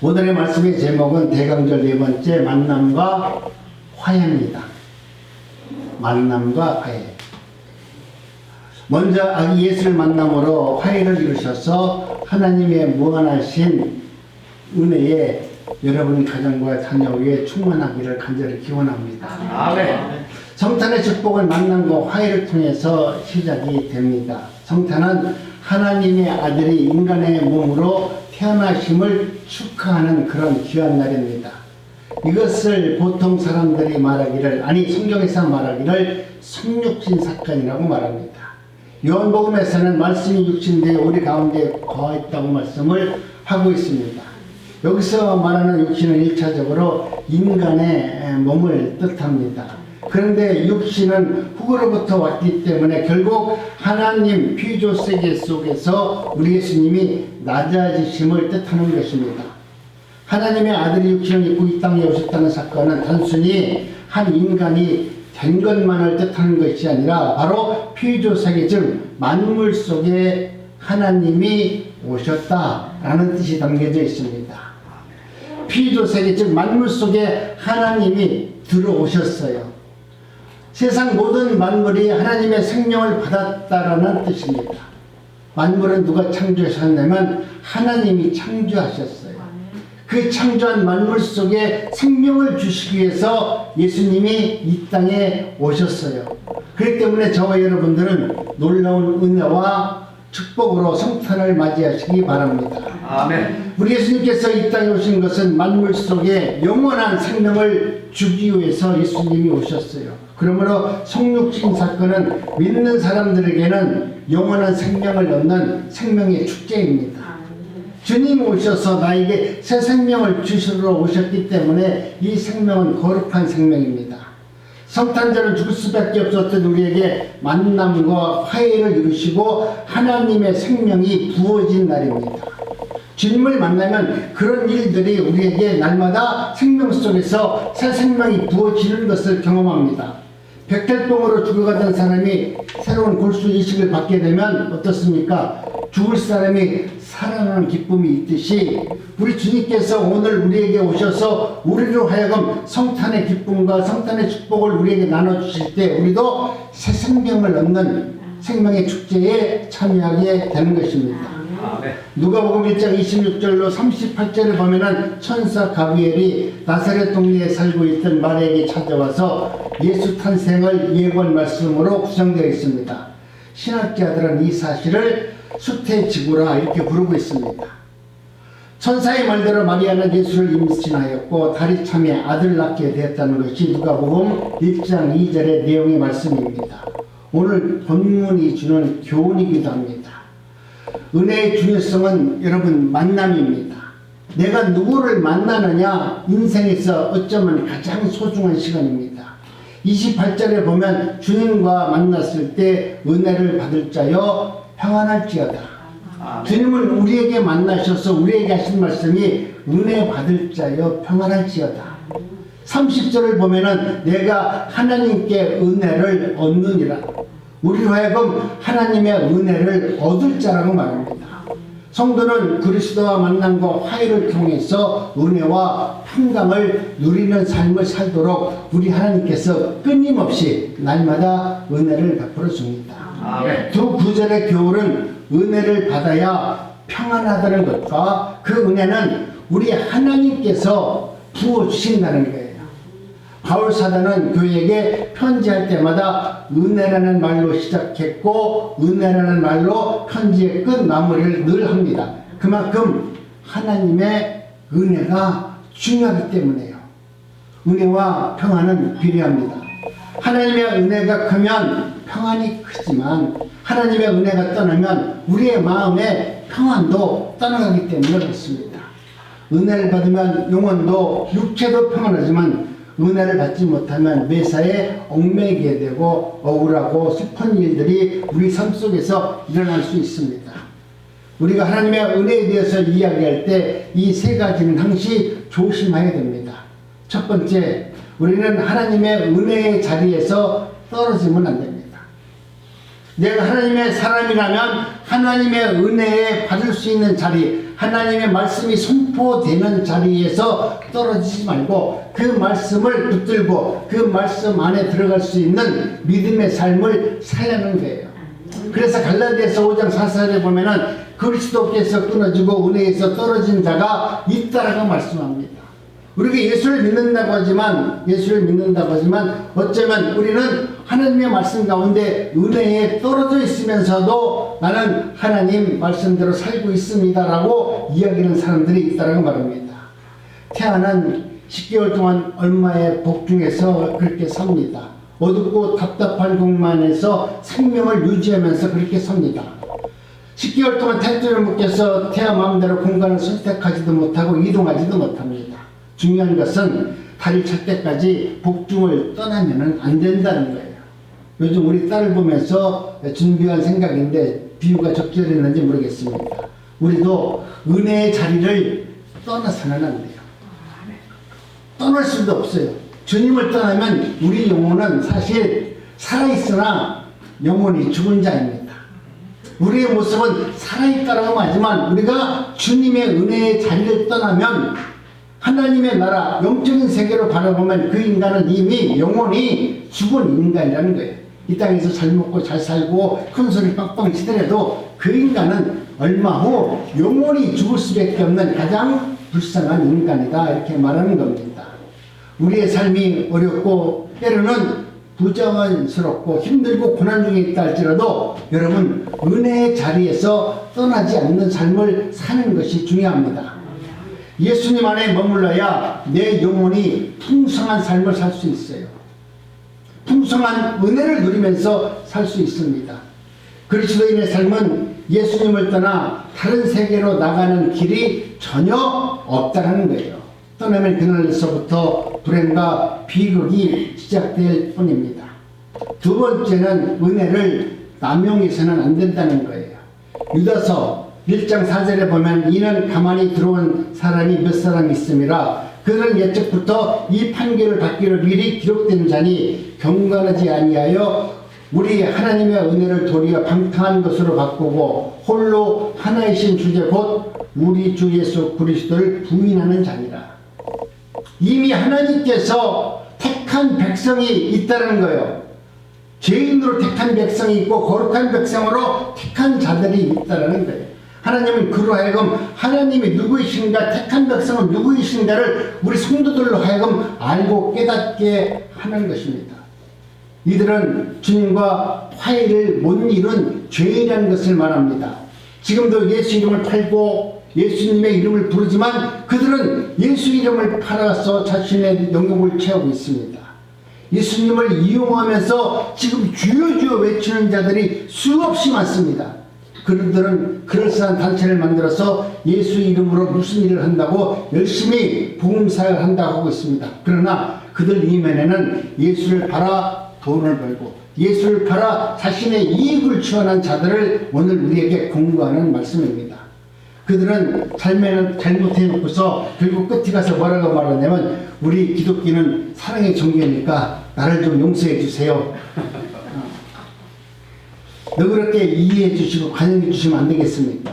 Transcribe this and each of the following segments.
오늘의 말씀의 제목은 대강절 네 번째 만남과 화해입니다. 만남과 화해. 먼저 아기 예수를 만남으로 화해를 이루셔서 하나님의 무한하신 은혜에 여러분 가정과 자녀 위에 충만하기를 간절히 기원합니다. 아멘. 성탄의 축복은 만남과 화해를 통해서 시작이 됩니다. 성탄은 하나님의 아들이 인간의 몸으로 태어나심을 축하하는 그런 귀한 날입니다. 이것을 보통 사람들이 말하기를, 아니 성경에서 말하기를 성육신 사건이라고 말합니다. 요한복음에서는 말씀이 육신되어 우리 가운데 거했다고 말씀을 하고 있습니다. 여기서 말하는 육신은 1차적으로 인간의 몸을 뜻합니다. 그런데 육신은 흙으로부터 왔기 때문에 결국 하나님 피조 세계 속에서 우리 예수님이 낮아지심을 뜻하는 것입니다. 하나님의 아들이 육신을 입고 이 땅에 오셨다는 사건은 단순히 한 인간이 된 것만을 뜻하는 것이 아니라 바로 피조 세계 즉 만물 속에 하나님이 오셨다라는 뜻이 담겨져 있습니다. 피조 세계 즉 만물 속에 하나님이 들어오셨어요. 세상 모든 만물이 하나님의 생명을 받았다라는 뜻입니다. 만물은 누가 창조하셨냐면 하나님이 창조하셨어요. 그 창조한 만물 속에 생명을 주시기 위해서 예수님이 이 땅에 오셨어요. 그렇기 때문에 저와 여러분들은 놀라운 은혜와 축복으로 성탄을 맞이하시기 바랍니다. 아멘. 우리 예수님께서 이 땅에 오신 것은 만물 속에 영원한 생명을 주기 위해서 예수님이 오셨어요. 그러므로 성육신 사건은 믿는 사람들에게는 영원한 생명을 얻는 생명의 축제입니다. 주님 오셔서 나에게 새 생명을 주시러 오셨기 때문에 이 생명은 거룩한 생명입니다. 성탄절은 죽을 수밖에 없었던 우리에게 만남과 화해를 이루시고 하나님의 생명이 부어진 날입니다. 주님을 만나면 그런 일들이 우리에게 날마다 생명 속에서 새 생명이 부어지는 것을 경험합니다. 백혈병으로 죽어가던 사람이 새로운 골수 이식을 받게 되면 어떻습니까? 죽을 사람이 살아나는 기쁨이 있듯이 우리 주님께서 오늘 우리에게 오셔서 우리로 하여금 성탄의 기쁨과 성탄의 축복을 우리에게 나눠주실 때 우리도 새 생명을 얻는 생명의 축제에 참여하게 되는 것입니다. 누가복음 1장 26절로 38절을 보면은 천사 가브리엘이 나사렛 동네에 살고 있던 마리아에게 찾아와서 예수 탄생을 예고한 말씀으로 구성되어 있습니다. 신학자들은 이 사실을 수태지구라 이렇게 부르고 있습니다. 천사의 말대로 마리아는 예수를 임신하였고 달이 참에 아들 낳게 되었다는 것이 누가복음 1장 2절의 내용의 말씀입니다. 오늘 본문이 주는 교훈이기도 합니다. 은혜의 중요성은 여러분 만남입니다. 내가 누구를 만나느냐 인생에서 어쩌면 가장 소중한 시간입니다. 28절에 보면 주님과 만났을 때 은혜를 받을 자여 평안할지어다. 주님은 우리에게 만나셔서 우리에게 하신 말씀이 은혜 받을 자여 평안할지어다. 30절을 보면은 내가 하나님께 은혜를 얻느니라. 우리로 하여금 하나님의 은혜를 얻을 자라고 말합니다. 성도는 그리스도와 만남과 화해를 통해서 은혜와 평강을 누리는 삶을 살도록 우리 하나님께서 끊임없이 날마다 은혜를 베풀어 줍니다. 두 구절의 교훈은 은혜를 받아야 평안하다는 것과 그 은혜는 우리 하나님께서 부어주신다는 거예요. 바울 사도는 교회에게 편지할 때마다 은혜라는 말로 시작했고 은혜라는 말로 편지의 끝 마무리를 늘 합니다. 그만큼 하나님의 은혜가 중요하기 때문에요. 은혜와 평안은 비례합니다. 하나님의 은혜가 크면 평안이 크지만 하나님의 은혜가 떠나면 우리의 마음의 평안도 떠나가기 때문에 그렇습니다. 은혜를 받으면 영혼도 육체도 평안하지만 은혜를 받지 못하면 매사에 얽매이게 되고 억울하고 슬픈 일들이 우리 삶 속에서 일어날 수 있습니다. 우리가 하나님의 은혜에 대해서 이야기할 때 이 세 가지는 항시 조심해야 됩니다. 첫 번째, 우리는 하나님의 은혜의 자리에서 떨어지면 안 됩니다. 내가 하나님의 사람이라면 하나님의 은혜에 받을 수 있는 자리, 하나님의 말씀이 선포되는 자리에서 떨어지지 말고 그 말씀을 붙들고 그 말씀 안에 들어갈 수 있는 믿음의 삶을 살려는 거예요. 그래서 갈라디아서 5장 4절에 보면은 그리스도께서 끊어지고 은혜에서 떨어진 자가 있다라고 말씀합니다. 우리가 예수를 믿는다고 하지만 어쩌면 우리는 하나님의 말씀 가운데 은혜에 떨어져 있으면서도 나는 하나님 말씀대로 살고 있습니다라고 이야기하는 사람들이 있다라고 말합니다. 태아는 10개월 동안 얼마의 복중에서 그렇게 삽니다. 어둡고 답답한 공간에서 생명을 유지하면서 그렇게 삽니다. 10개월 동안 태아를 묶여서 태아 마음대로 공간을 선택하지도 못하고 이동하지도 못합니다. 중요한 것은 다리 찰 때까지 복중을 떠나면 안 된다는 거예요. 요즘 우리 딸을 보면서 준비한 생각인데 비유가 적절했는지 모르겠습니다. 우리도 은혜의 자리를 떠나서는 안 돼요. 떠날 수도 없어요. 주님을 떠나면 우리 영혼은 사실 살아있으나 영혼이 죽은 자입니다. 우리의 모습은 살아있다라고 하지만 우리가 주님의 은혜의 자리를 떠나면 하나님의 나라, 영적인 세계로 바라보면 그 인간은 이미 영혼이 죽은 인간이라는 거예요. 이 땅에서 잘 먹고 잘 살고 큰 소리 빵빵 치더라도 그 인간은 얼마 후 영혼이 죽을 수밖에 없는 가장 불쌍한 인간이다 이렇게 말하는 겁니다. 우리의 삶이 어렵고 때로는 부자연스럽고 힘들고 고난 중에 있다 할지라도 여러분 은혜의 자리에서 떠나지 않는 삶을 사는 것이 중요합니다. 예수님 안에 머물러야 내 영혼이 풍성한 삶을 살 수 있어요. 풍성한 은혜를 누리면서 살 수 있습니다. 그리스도인의 삶은 예수님을 떠나 다른 세계로 나가는 길이 전혀 없다는 거예요. 떠나면 그날에서부터 불행과 비극이 시작될 뿐입니다. 두 번째는 은혜를 남용해서는 안 된다는 거예요. 유다서 1장 4절에 보면 이는 가만히 들어온 사람이 몇 사람 있음이라 그들은 예적부터 이 판결을 받기로 미리 기록된 자니 경건하지 아니하여 우리 하나님의 은혜를 도리어 방탕한 것으로 바꾸고 홀로 하나이신 주제 곧 우리 주 예수 그리스도를 부인하는 자니라. 이미 하나님께서 택한 백성이 있다는 거예요. 죄인으로 택한 백성이 있고 거룩한 백성으로 택한 자들이 있다는 거예요. 하나님은 그로 하여금 하나님이 누구이신가, 택한 백성은 누구이신가를 우리 성도들로 하여금 알고 깨닫게 하는 것입니다. 이들은 주님과 화해를 못 이룬 죄인이라는 것을 말합니다. 지금도 예수 이름을 팔고 예수님의 이름을 부르지만 그들은 예수 이름을 팔아서 자신의 영역을 채우고 있습니다. 예수님을 이용하면서 지금 주여 주여 외치는 자들이 수없이 많습니다. 그들은 그럴싸한 단체를 만들어서 예수 이름으로 무슨 일을 한다고 열심히 복음사역을 한다고 하고 있습니다. 그러나 그들 이면에는 예수를 팔아 돈을 벌고 예수를 팔아 자신의 이익을 취하는 자들을 오늘 우리에게 공부하는 말씀입니다. 그들은 삶에는 잘못해놓고서 결국 끝에 가서 뭐라고 말하냐면 우리 기독교는 사랑의 종교니까 나를 좀 용서해 주세요. 너그럽게 이해해 주시고 관용해 주시면 안 되겠습니까?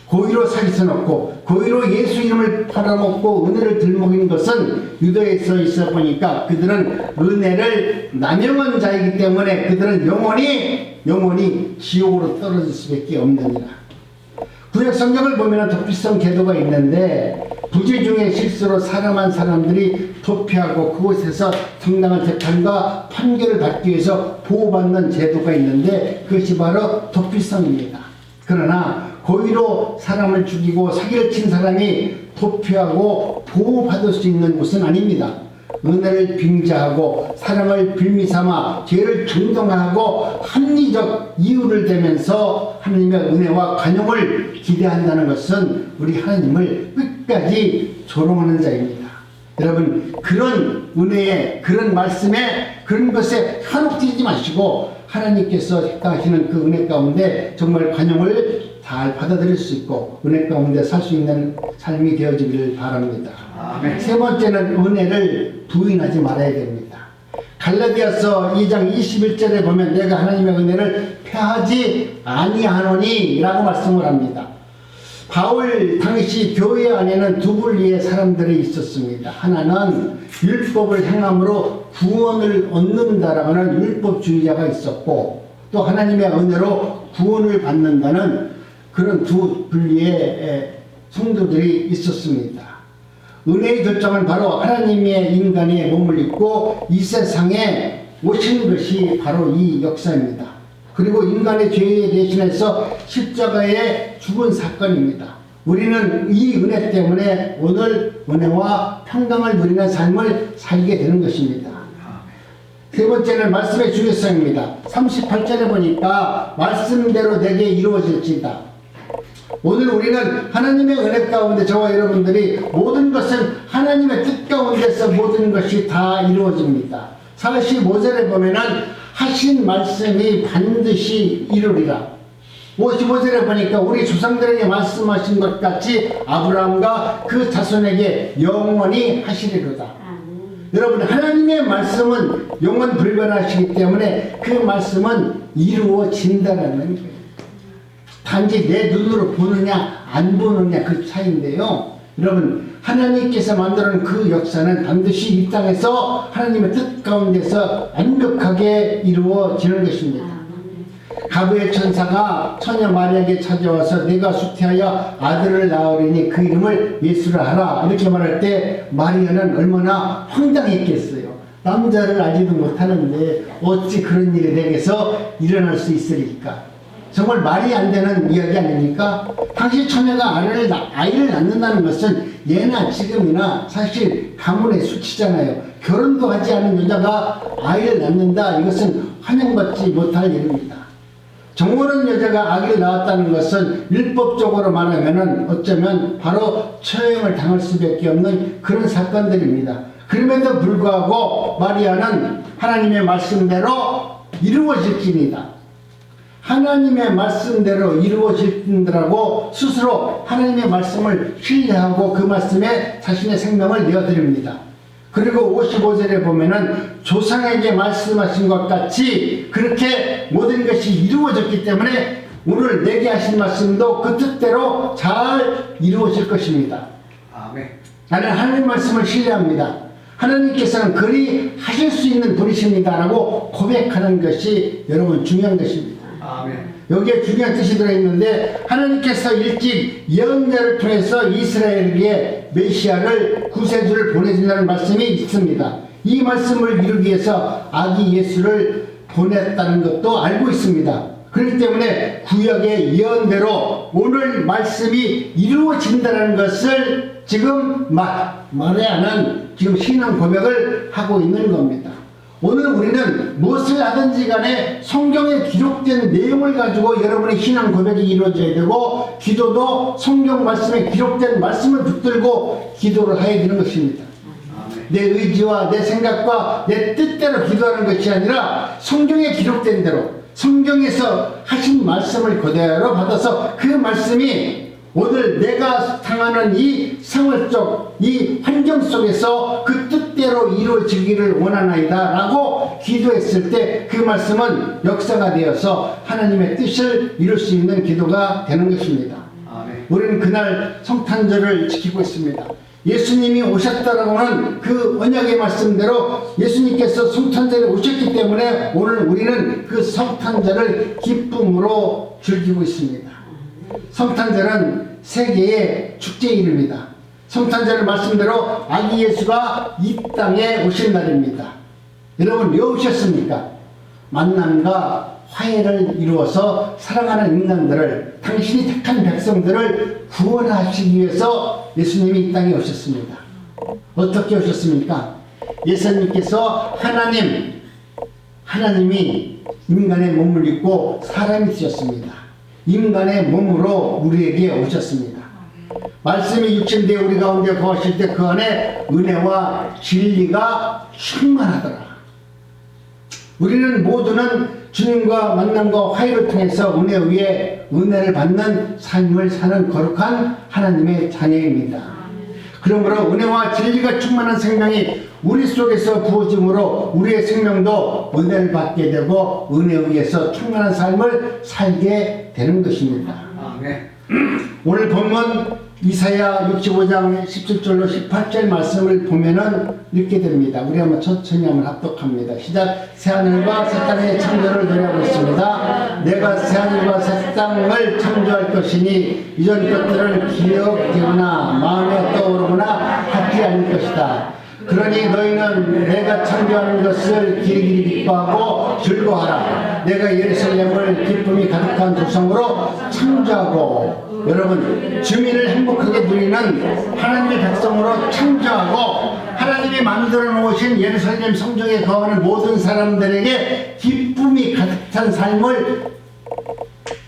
고의로 사기쳐 놓고 고의로 예수 이름을 팔아먹고 은혜를 들먹인 것은 유다에서 있어 보니까 그들은 은혜를 남용한 자이기 때문에 그들은 영원히 지옥으로 떨어질 수밖에 없느니라. 구약 성경을 보면 도피성 제도가 있는데 부재 중에 실수로 사람한 사람들이 도피하고 그곳에서 정당한 재판과 판결을 받기 위해서 보호받는 제도가 있는데 그것이 바로 도피성입니다. 그러나 고의로 사람을 죽이고 사기를 친 사람이 도피하고 보호받을 수 있는 곳은 아닙니다. 은혜를 빙자하고 사람을 빌미삼아 죄를 정당화하고 합리적 이유를 대면서 하나님의 은혜와 관용을 기대한다는 것은 우리 하나님을 끝까지 조롱하는 자입니다. 여러분 그런 은혜에 그런 말씀에 그런 것에 현혹되지 마시고 하나님께서 택하시는 그 은혜 가운데 정말 관용을 잘 받아들일 수 있고 은혜 가운데 살 수 있는 삶이 되어지기를 바랍니다. 아멘. 세 번째는 은혜를 부인하지 말아야 됩니다. 갈라디아서 2장 21절에 보면 내가 하나님의 은혜를 폐하지 아니하노니 라고 말씀을 합니다. 바울 당시 교회 안에는 두 분리의 사람들이 있었습니다. 하나는 율법을 행함으로 구원을 얻는다라는 율법주의자가 있었고, 또 하나님의 은혜로 구원을 받는다는 그런 두 분리의 성도들이 있었습니다. 은혜의 결정은 바로 하나님의 인간의 몸을 입고 이 세상에 오신 것이 바로 이 역사입니다. 그리고 인간의 죄에 대신해서 십자가에 죽은 사건입니다. 우리는 이 은혜 때문에 오늘 은혜와 평강을 누리는 삶을 살게 되는 것입니다. 세 번째는 말씀의 중요성입니다. 38절에 보니까 말씀대로 내게 이루어질지다. 오늘 우리는 하나님의 은혜 가운데 저와 여러분들이 모든 것은 하나님의 뜻 가운데서 모든 것이 다 이루어집니다. 45절에 보면은 하신 말씀이 반드시 이루리라. 55절에 보니까 우리 조상들에게 말씀하신 것 같이 아브라함과 그 자손에게 영원히 하시리로다. 여러분, 하나님의 말씀은 영원 불변하시기 때문에 그 말씀은 이루어진다는 거예요. 단지 내 눈으로 보느냐 안 보느냐 그 차이인데요. 여러분, 하나님께서 만들어놓은 그 역사는 반드시 이 땅에서 하나님의 뜻 가운데서 완벽하게 이루어지는 것입니다. 가브의 천사가 처녀 마리아에게 찾아와서 내가 수태하여 아들을 낳으리니 그 이름을 예수라 하라 이렇게 말할 때 마리아는 얼마나 황당했겠어요. 남자를 알지도 못하는데 어찌 그런 일이 내게서 일어날 수 있으리까? 정말 말이 안 되는 이야기 아닙니까? 당시 처녀가 아이를 낳는다는 것은 예나 지금이나 사실 가문의 수치잖아요. 결혼도 하지 않은 여자가 아이를 낳는다, 이것은 환영받지 못할 일입니다. 정모는 여자가 아기를 낳았다는 것은 율법적으로 말하면 어쩌면 바로 처형을 당할 수밖에 없는 그런 사건들입니다. 그럼에도 불구하고 마리아는 하나님의 말씀대로 이루어질지니다. 하나님의 말씀대로 이루어질지라고 스스로 하나님의 말씀을 신뢰하고 그 말씀에 자신의 생명을 내어드립니다. 그리고 55절에 보면은 조상에게 말씀하신 것 같이 그렇게 모든 것이 이루어졌기 때문에 오늘 내게 하신 말씀도 그 뜻대로 잘 이루어질 것입니다. 아멘. 나는 하나님 말씀을 신뢰합니다. 하나님께서는 그리 하실 수 있는 분이십니다라고 고백하는 것이 여러분 중요한 것입니다. 아멘. 여기에 중요한 뜻이 들어있는데 하나님께서 일찍 예언자를 통해서 이스라엘에게 메시아를 구세주를 보내준다는 말씀이 있습니다. 이 말씀을 이루기 위해서 아기 예수를 보냈다는 것도 알고 있습니다. 그렇기 때문에 구약의 예언대로 오늘 말씀이 이루어진다는 것을 지금 마리아는 지금 신앙 고백을 하고 있는 겁니다. 오늘 우리는 무엇을 하든지 간에 성경에 기록된 내용을 가지고 여러분의 신앙 고백이 이루어져야 되고, 기도도 성경 말씀에 기록된 말씀을 붙들고 기도를 해야 되는 것입니다. 내 의지와 내 생각과 내 뜻대로 기도하는 것이 아니라 성경에 기록된 대로 성경에서 하신 말씀을 그대로 받아서 그 말씀이 오늘 내가 당하는 이 생활적 이 환경 속에서 그 뜻대로 이루어지기를 원하나이다 라고 기도했을 때 그 말씀은 역사가 되어서 하나님의 뜻을 이룰 수 있는 기도가 되는 것입니다. 아멘. 우리는 그날 성탄절을 지키고 있습니다. 예수님이 오셨다라고 하는 그 언약의 말씀대로 예수님께서 성탄절에 오셨기 때문에 오늘 우리는 그 성탄절을 기쁨으로 즐기고 있습니다. 성탄절은 세계의 축제일입니다. 성탄절 말씀대로 아기 예수가 이 땅에 오신 날입니다. 여러분 왜 오셨습니까? 만남과 화해를 이루어서 사랑하는 인간들을, 당신이 택한 백성들을 구원하시기 위해서 예수님이 이 땅에 오셨습니다. 어떻게 오셨습니까? 예수님께서 하나님이 인간의 몸을 입고 사람이 되셨습니다. 인간의 몸으로 우리에게 오셨습니다. 말씀이 육신되어 우리 가운데 거하실 때 그 안에 은혜와 진리가 충만하더라. 우리는 모두는 주님과 만남과 화해를 통해서 은혜 위에 은혜를 받는 삶을 사는 거룩한 하나님의 자녀입니다. 그러므로 은혜와 진리가 충만한 생명이 우리 속에서 부어짐으로 우리의 생명도 은혜를 받게 되고 은혜 위에서 충만한 삶을 살게 되는 것입니다. 아멘. 오늘 본문 이사야 65장 17절로 18절 말씀을 보면은 이렇게 됩니다. 우리 한번 천천히 한번 합독합니다. 시작. 새하늘과 새 땅의 창조를 노래하고 있습니다. 내가 새하늘과 새 땅을 창조할 것이니 이전 것들을 기억되거나 마음에 떠오르거나 하지 않을 것이다. 그러니 너희는 내가 창조하는 것을 길이길이 기뻐하고 즐거워하라. 내가 예루살렘을 기쁨이 가득한 조성으로 창조하고, 여러분 주민을 행복하게 누리는 하나님의 백성으로 창조하고 하나님이 만들어 놓으신 예루살렘 성전에 거하는 모든 사람들에게 기쁨이 가득 찬 삶을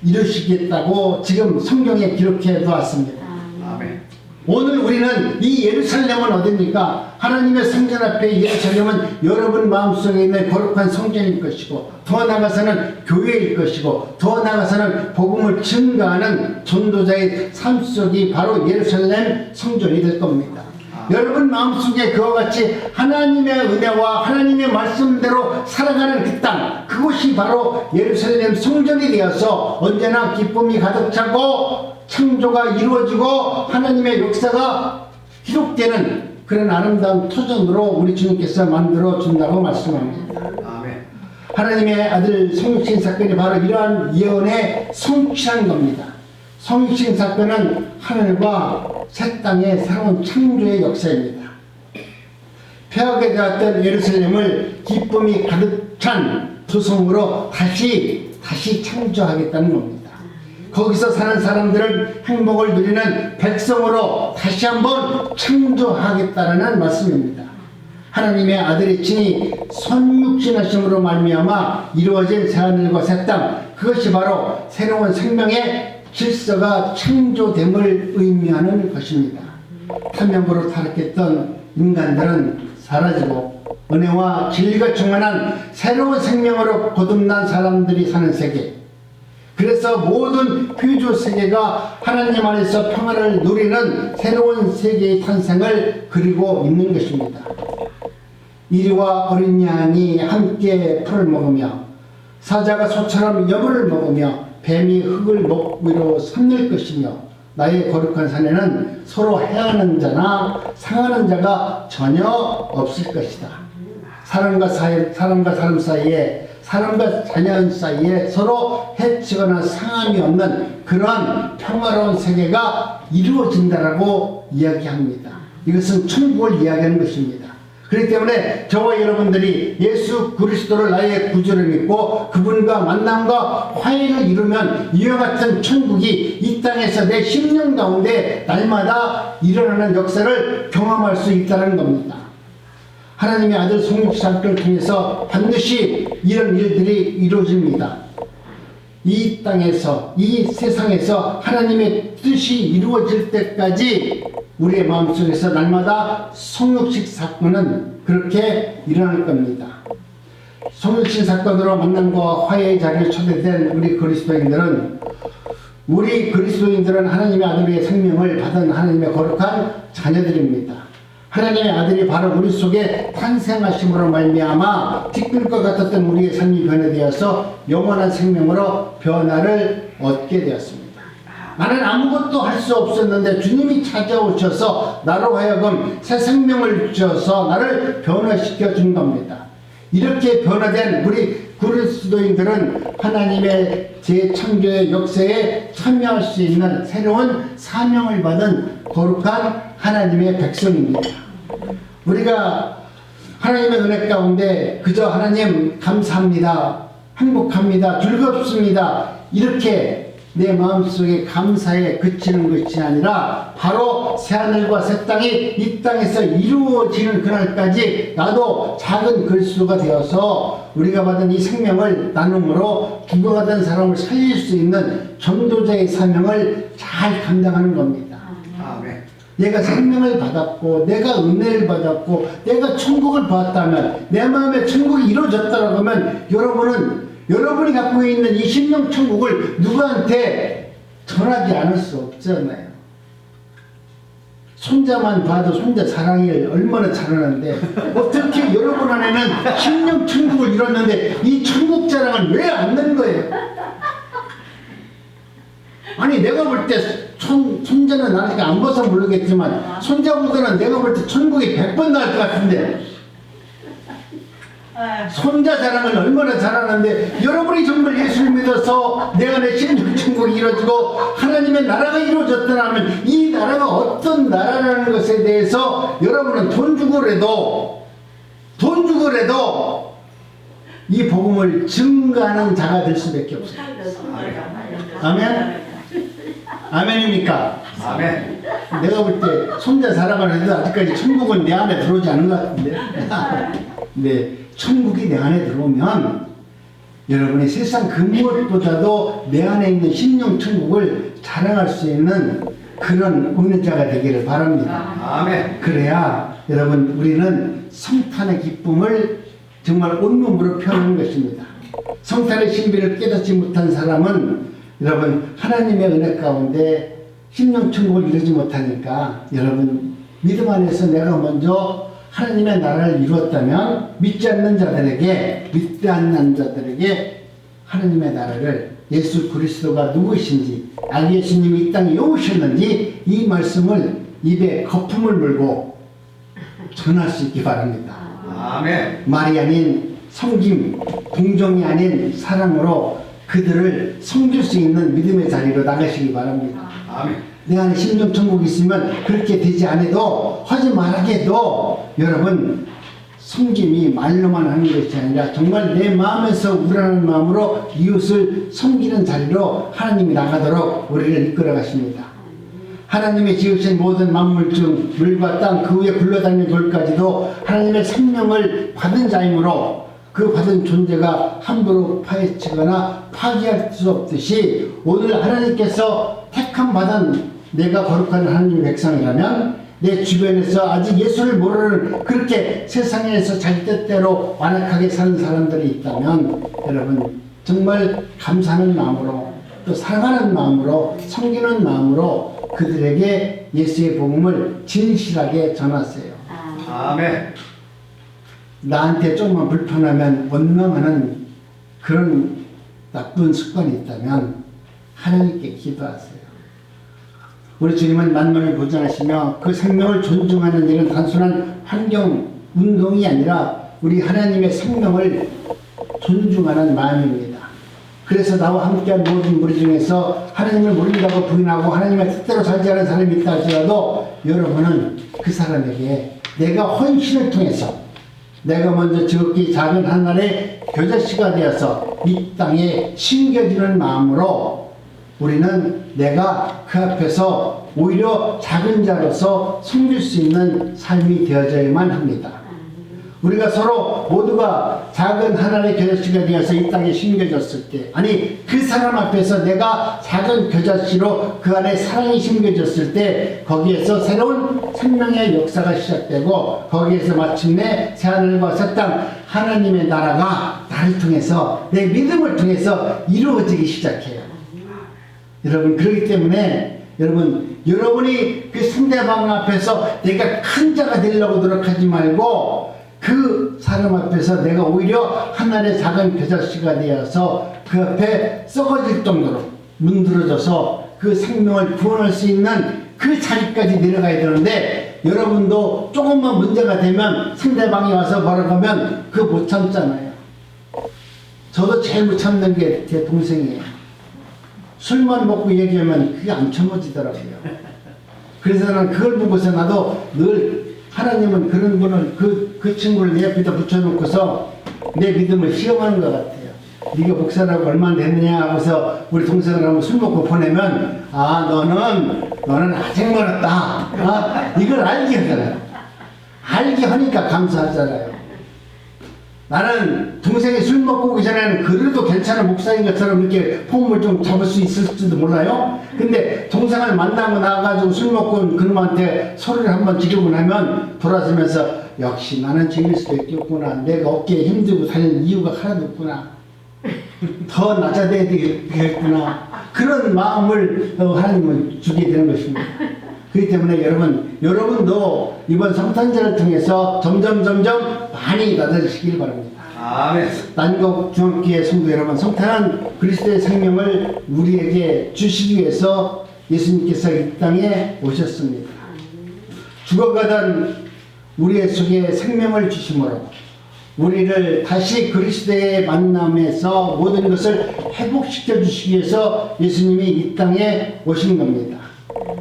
이루시겠다고 지금 성경에 기록해 놓았습니다. 아멘. 오늘 우리는 이 예루살렘은 어디입니까? 하나님의 성전 앞에 예루살렘은 여러분 마음속에 있는 거룩한 성전일 것이고, 더 나아가서는 교회일 것이고, 더 나아가서는 복음을 증거하는 전도자의 삶 속이 바로 예루살렘 성전이 될 겁니다. 여러분 마음속에 그와 같이 하나님의 은혜와 하나님의 말씀대로 살아가는 그 땅, 그곳이 바로 예루살렘 성전이 되어서 언제나 기쁨이 가득 차고 창조가 이루어지고 하나님의 역사가 기록되는 그런 아름다운 터전으로 우리 주님께서 만들어 준다고 말씀합니다. 아멘. 하나님의 아들 성육신 사건이 바로 이러한 예언의 성취한 겁니다. 성육신 사건은 하늘과 새 땅의 새로운 창조의 역사입니다. 폐하게 되었던 예루살렘을 기쁨이 가득 찬 조성으로 다시 창조하겠다는 겁니다. 거기서 사는 사람들은 행복을 누리는 백성으로 다시 한번 창조하겠다라는 말씀입니다. 하나님의 아들이 친히 선육신하심으로 말미암아 이루어진 새하늘과 새 땅, 그것이 바로 새로운 생명의 질서가 창조됨을 의미하는 것입니다. 탐욕으로 타락했던 인간들은 사라지고 은혜와 진리가 충만한 새로운 생명으로 거듭난 사람들이 사는 세계, 그래서 모든 피조 세계가 하나님 안에서 평화를 누리는 새로운 세계의 탄생을 그리고 있는 것입니다. 이리와 어린 양이 함께 풀을 먹으며 사자가 소처럼 여물을 먹으며 뱀이 흙을 목 위로 삼릴 것이며 나의 거룩한 산에는 서로 해하는 자나 상하는 자가 전혀 없을 것이다. 사람과 사람 사이에, 사람과 자연 사이에 서로 해치거나 상함이 없는 그러한 평화로운 세계가 이루어진다라고 이야기합니다. 이것은 천국을 이야기하는 것입니다. 그렇기 때문에 저와 여러분들이 예수 그리스도를 나의 구주를 믿고 그분과 만남과 화해를 이루면 이와 같은 천국이 이 땅에서 내 심령 가운데 날마다 일어나는 역사를 경험할 수 있다는 겁니다. 하나님의 아들 성육신 사건을 통해서 반드시 이런 일들이 이루어집니다. 이 땅에서, 이 세상에서 하나님의 뜻이 이루어질 때까지 우리의 마음속에서 날마다 성육신 사건은 그렇게 일어날 겁니다. 성육신 사건으로 만남과 화해의 자리에 초대된 우리 그리스도인들은 하나님의 아들의 생명을 받은 하나님의 거룩한 자녀들입니다. 하나님의 아들이 바로 우리 속에 탄생하심으로 말미암아 티끌과 같았던 우리의 삶이 변화되어서 영원한 생명으로 변화를 얻게 되었습니다. 나는 아무것도 할 수 없었는데 주님이 찾아오셔서 나로 하여금 새 생명을 주셔서 나를 변화시켜 준 겁니다. 이렇게 변화된 우리 그리스도인들은 하나님의 재창조의 역사에 참여할 수 있는 새로운 사명을 받은 거룩한 하나님의 백성입니다. 우리가 하나님의 은혜 가운데 그저 하나님 감사합니다, 행복합니다, 즐겁습니다, 이렇게 내 마음속에 감사에 그치는 것이 아니라 바로 새하늘과 새 땅이 이 땅에서 이루어지는 그날까지 나도 작은 그리스도가 되어서 우리가 받은 이 생명을 나눔으로 죽어가던 사람을 살릴 수 있는 전도자의 사명을 잘 감당하는 겁니다. 아멘. 내가 생명을 받았고 내가 은혜를 받았고 내가 천국을 받았다면, 내 마음에 천국이 이루어졌다고 하면 여러분이 갖고 있는 이 심령 천국을 누구한테 전하지 않을 수 없잖아요. 손자만 봐도 손자 사랑을 얼마나 잘하는데 어떻게 여러분 안에는 심령 천국을 이뤘는데 이 천국 자랑을 왜 안 하는 거예요? 아니 여러분이 내가 볼 때 손자는 아직 안 봐서 모르겠지만 손자보다는 내가 볼 때 천국이 100번 나을 것 같은데 손자 자랑은 얼마나 잘하는데 여러분이 정말 예수를 믿어서 내 안에 신령천국이 이루어지고 하나님의 나라가 이루어졌더라면 이 나라가 어떤 나라라는 것에 대해서 여러분은 돈 주고라도 이 복음을 증거하는 자가 될 수밖에 없어요. 아멘? 아멘입니까? 아멘. 내가 볼 때 손자 자랑을 해도 아직까지 천국은 내 안에 들어오지 않은 것 같은데 네, 천국이 내 안에 들어오면 여러분이 세상 그 무엇보다도 내 안에 있는 심령 천국을 자랑할 수 있는 그런 은혜자가 되기를 바랍니다. 아멘. 그래야 여러분 우리는 성탄의 기쁨을 정말 온몸으로 표현하는 것입니다. 성탄의 신비를 깨닫지 못한 사람은 여러분 하나님의 은혜 가운데 심령 천국을 이루지 못하니까 여러분 믿음 안에서 내가 먼저 하나님의 나라를 이루었다면 믿지 않는 자들에게 하나님의 나라를 예수 그리스도가 누구이신지 예수님이 이 땅에 오셨는지 이 말씀을 입에 거품을 물고 전할 수 있기 바랍니다. 아멘. 말이 아닌 섬김, 동정이 아닌 사랑으로 그들을 섬길 수 있는 믿음의 자리로 나가시기 바랍니다. 아멘. 내 안에 심령 천국이 있으면 그렇게 되지 않아도 하지 말아도 여러분 섬김이 말로만 하는 것이 아니라 정말 내 마음에서 우러나는 마음으로 이웃을 섬기는 자리로 하나님이 나가도록 우리를 이끌어 가십니다. 하나님이 지으신 모든 만물 중 물과 땅 그 위에 굴러다니는 돌까지도 하나님의 생명을 받은 자이므로 그 받은 존재가 함부로 파헤치거나 파기할 수 없듯이 오늘 하나님께서 택함 받은 내가 거룩한 하나님의 백성이라면 내 주변에서 아직 예수를 모르는 그렇게 세상에서 자기 뜻대로 완악하게 사는 사람들이 있다면 여러분 정말 감사하는 마음으로 또 사랑하는 마음으로 섬기는 마음으로 그들에게 예수의 복음을 진실하게 전하세요. 아멘. 나한테 조금만 불편하면 원망하는 그런 나쁜 습관이 있다면 하나님께 기도하세요. 우리 주님은 만물을 보존하시며 그 생명을 존중하는 일은 단순한 환경 운동이 아니라 우리 하나님의 생명을 존중하는 마음입니다. 그래서 나와 함께한 모든 무리 중에서 하나님을 모른다고 부인하고 하나님의 뜻대로 살지 않은 사람이 있다 할지라도 여러분은 그 사람에게 내가 헌신을 통해서 내가 먼저 지극히 작은 하늘의 겨자씨가 되어서 이 땅에 심겨지는 마음으로 우리는 내가 그 앞에서 오히려 작은 자로서 섬길 수 있는 삶이 되어져야만 합니다. 우리가 서로 모두가 작은 하나의 겨자씨가 되어서 이 땅에 심겨졌을 때 아니 그 사람 앞에서 내가 작은 겨자씨로 그 안에 사랑이 심겨졌을 때 거기에서 새로운 생명의 역사가 시작되고 거기에서 마침내 새하늘과 새 땅 하나님의 나라가 나를 통해서 내 믿음을 통해서 이루어지기 시작해요. 여러분 그렇기 때문에 여러분이 그 상대방 앞에서 내가 큰 자가 되려고 노력하지 말고 그 사람 앞에서 내가 오히려 하나의 작은 겨자씨가 되어서 그 앞에 썩어질 정도로 문드러져서 그 생명을 구원할 수 있는 그 자리까지 내려가야 되는데 여러분도 조금만 문제가 되면 상대방이 와서 뭐라고 하면 그거 못 참잖아요. 저도 제일 못 참는 게 제 동생이에요. 술만 먹고 얘기하면 그게 안 참아지더라고요. 그래서 나는 그걸 보고서 나도 늘 하나님은 그런 분을 그 친구를 내 옆에다 붙여놓고서 내 믿음을 시험하는 것 같아요. 네가 목사라고 얼마나 됐느냐 하고서 우리 동생을 한번 술 먹고 보내면 너는 아직 멀었다. 이걸 알게 하잖아요. 알게 하니까 감사하잖아요. 나는 동생이 술 먹고 오기 전에는 그래도 괜찮은 목사인 것처럼 이렇게 폼을 좀 잡을 수 있을지도 몰라요. 근데 동생을 만나고 나가지고 술 먹고 그놈한테 소리를 한번 지르고 나면 돌아서면서 역시 나는 즐길 수도 있겠구나. 내가 어깨에 힘들고 다니는 이유가 하나도 없구나. 더 낮아져야 되겠구나. 그런 마음을 하나님은 주게 되는 것입니다. 그렇기 때문에 여러분도 이번 성탄절을 통해서 점점 많이 낮아지시길 바랍니다. 아멘. 난곡 중앙교회 성도 여러분, 성탄은 그리스도의 생명을 우리에게 주시기 위해서 예수님께서 이 땅에 오셨습니다. 죽어가던 우리의 속에 생명을 주심으로 우리를 다시 그리스도의 만남에서 모든 것을 회복시켜 주시기 위해서 예수님이 이 땅에 오신 겁니다.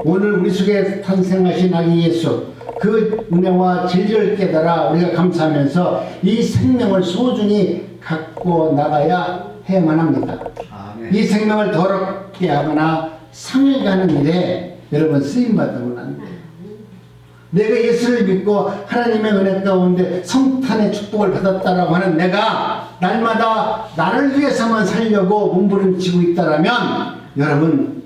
오늘 우리 속에 탄생하신 아기 예수, 그 은혜와 진리를 깨달아 우리가 감사하면서 이 생명을 소중히 갖고 나가야 해야만 합니다. 아멘. 이 생명을 더럽게 하거나 상하게 하는 일에 여러분 쓰임받으면 안 돼요. 내가 예수를 믿고 하나님의 은혜 가운데 성탄의 축복을 받았다라고 하는 내가 날마다 나를 위해서만 살려고 몸부림치고 있다라면 여러분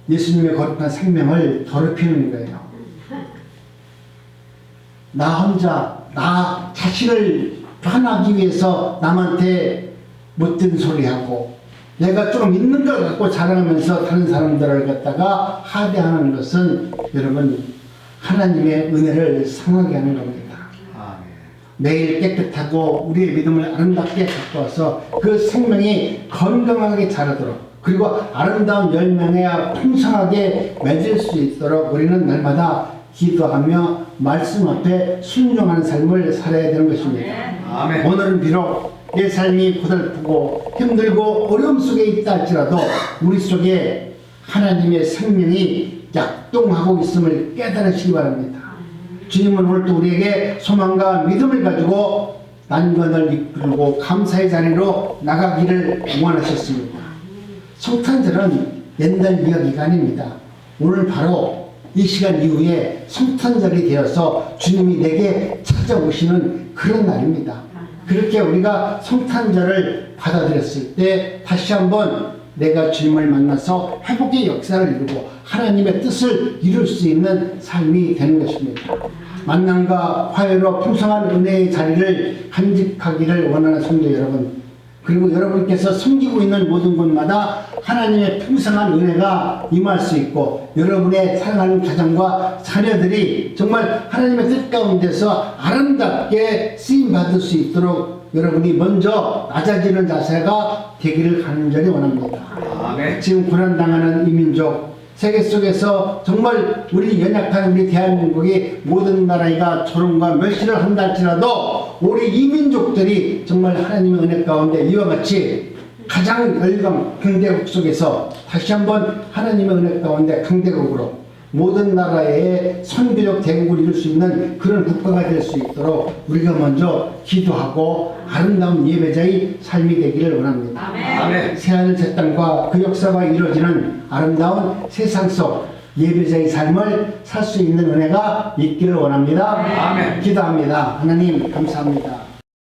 예수님의 거룩한 생명을 더럽히는 거예요. 나 혼자 나 자신을 편하기 위해서 남한테 못된 소리하고 내가 좀 있는 걸 갖고 자랑하면서 다른 사람들을 갖다가 하대하는 것은 여러분 하나님의 은혜를 상하게 하는 겁니다. 아멘. 매일 깨끗하고 우리의 믿음을 아름답게 갖고 와서 그 생명이 건강하게 자라도록 그리고 아름다운 열매가 풍성하게 맺을 수 있도록 우리는 날마다 기도하며 말씀 앞에 순종하는 삶을 살아야 되는 것입니다. 아멘. 오늘은 비록 내 삶이 고달프고 힘들고 어려움 속에 있다 할지라도 우리 속에 하나님의 생명이 약동하고 있음을 깨달으시기 바랍니다. 주님은 오늘도 우리에게 소망과 믿음을 가지고 난관을 이끌고 감사의 자리로 나가기를 원하셨습니다. 성탄절은 옛날 이야기가 아닙니다. 오늘 바로 이 시간 이후에 성탄절이 되어서 주님이 내게 찾아오시는 그런 날입니다. 그렇게 우리가 성탄절을 받아들였을 때 다시 한번 내가 주님을 만나서 회복의 역사를 이루고 하나님의 뜻을 이룰 수 있는 삶이 되는 것입니다. 만남과 화해로 풍성한 은혜의 자리를 간직하기를 원하는 성도 여러분, 그리고 여러분께서 섬기고 있는 모든 곳마다 하나님의 풍성한 은혜가 임할 수 있고 여러분의 사랑하는 가정과 자녀들이 정말 하나님의 뜻 가운데서 아름답게 쓰임받을 수 있도록 여러분이 먼저 낮아지는 자세가 되기를 간절히 원합니다. 아멘. 지금 고난당하는 이 민족, 세계 속에서 정말 우리 연약한 우리 대한민국이 모든 나라가 조롱과 멸시를 한다 할지라도 우리 이 민족들이 정말 하나님의 은혜 가운데 이와 같이 가장 열강 강대국 속에서 다시 한번 하나님의 은혜 가운데 강대국으로 모든 나라의 선교적 대국을 이룰 수 있는 그런 국가가 될 수 있도록 우리가 먼저 기도하고 아름다운 예배자의 삶이 되기를 원합니다. 아멘. 새하늘 새 땅과 그 역사가 이루어지는 아름다운 세상 속 예배자의 삶을 살 수 있는 은혜가 있기를 원합니다. 아멘. 기도합니다. 하나님 감사합니다.